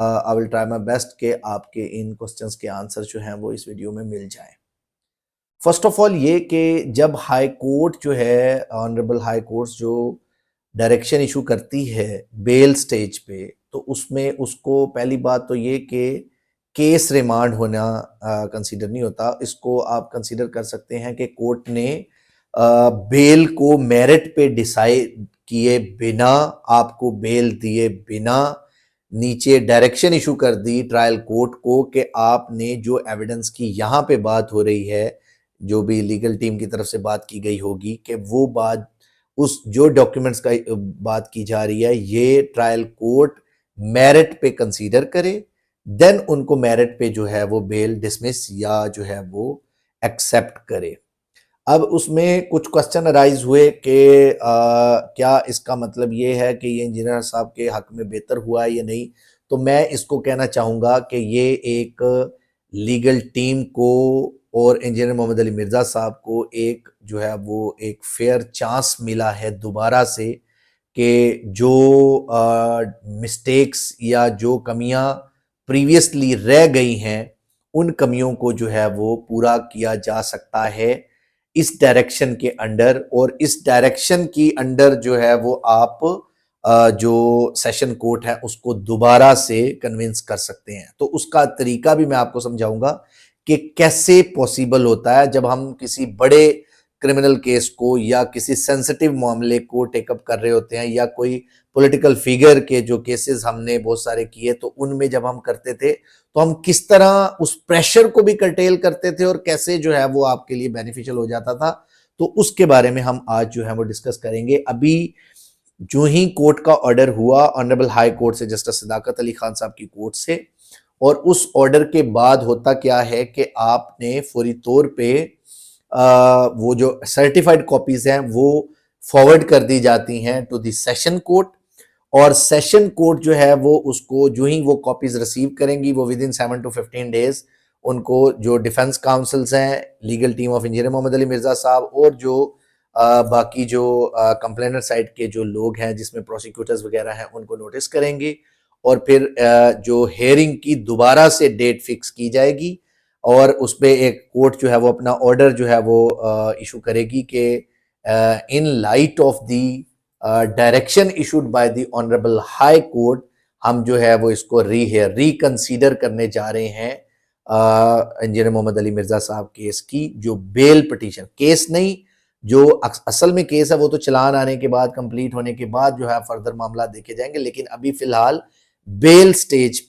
I will try my best कि आपके इन questions के आंसर जो हैं वो इस वीडियो में मिल जाएं। फर्स्ट ऑफ ऑल ये कि जब हाई कोर्ट जो है, ऑनरेबल हाई कोर्ट जो डायरेक्शन इशू करती है बेल स्टेज पे, तो उसमें उसको पहली बात तो ये कि केस रिमांड होना कंसीडर नहीं होता। इसको आप कंसीडर कर सकते हैं कि कोर्ट ने बेल को मेरिट पे डिसाइड किए बिना, आपको बेल दिए बिना नीचे डायरेक्शन इशू कर दी ट्रायल कोर्ट को कि आपने जो एविडेंस की यहाँ पे बात हो रही है, जो भी लीगल टीम की तरफ से बात की गई होगी, कि वो बात उस जो डॉक्यूमेंट्स का बात की जा रही है ये ट्रायल कोर्ट मेरिट पे कंसीडर करे, देन उनको मेरिट पे जो है वो बेल डिसमिस या जो है वो एक्सेप्ट करे। अब उसमें कुछ क्वेश्चन अराइज हुए कि क्या इसका मतलब ये है कि ये इंजीनियर साहब के हक में बेहतर हुआ है या नहीं। तो मैं इसको कहना चाहूँगा कि ये एक लीगल टीम को और इंजीनियर मोहम्मद अली मिर्ज़ा साहब को एक जो है वो एक फेयर चांस मिला है दोबारा से, कि जो मिस्टेक्स या जो कमियां प्रीवियसली रह गई हैं उन कमियों को जो है वो पूरा किया जा सकता है इस डायरेक्शन के अंडर। और इस डायरेक्शन की अंडर जो है वो आप जो सेशन कोर्ट है उसको दोबारा से कन्विंस कर सकते हैं। तो उसका तरीका भी मैं आपको समझाऊंगा कि कैसे पॉसिबल होता है जब हम किसी बड़े क्रिमिनल केस को या किसी सेंसिटिव मामले को टेकअप कर रहे होते हैं, या कोई पॉलिटिकल फिगर के जो केसेस हमने बहुत सारे किए तो उनमें जब हम करते थे तो हम किस तरह उस प्रेशर को भी कर्टेल करते थे और कैसे जो है वो आपके लिए बेनिफिशियल हो जाता था। तो उसके बारे में हम आज जो है वो डिस्कस करेंगे। अभी जो ही कोर्ट का ऑर्डर हुआ ऑनरेबल हाई कोर्ट से, जस्टिस सदाकत अली खान साहब की कोर्ट से, और उस ऑर्डर के बाद होता क्या है कि आपने फौरी तौर पे वो जो सर्टिफाइड कॉपीज हैं वो फॉरवर्ड कर दी जाती हैं टू द सेशन कोर्ट। और सेशन कोर्ट जो है वो उसको जो ही वो कॉपीज रिसीव करेंगी वो विद इन 7 to 15 days उनको जो डिफेंस काउंसिल्स हैं, legal team of engineer Mohammed Ali Mirza sahab और जो बाकी जो कंप्लेनर साइड के जो लोग हैं जिसमें प्रोसिक्यूटर्स वगैरह हैं उनको नोटिस करेंगे। और फिर जो हेयरिंग की दोबारा से डेट फिक्स की जाएगी और उस पर एक कोर्ट जो है वो अपना ऑर्डर जो है वो इशू करेगी कि in light of the direction issued by the honourable high court हम जो है वो इसको रिकंसीडर करने जा रहे हैं इंजीनियर मोहम्मद अली मिर्जा साहब केस की जो बेल पिटीशन, केस नहीं जो असल में केस है वो तो चलान आने के बाद कंप्लीट होने के बाद जो है फर्दर मामला देखे जाएंगे, लेकिन अभी फिलहाल बेल स्टेज पे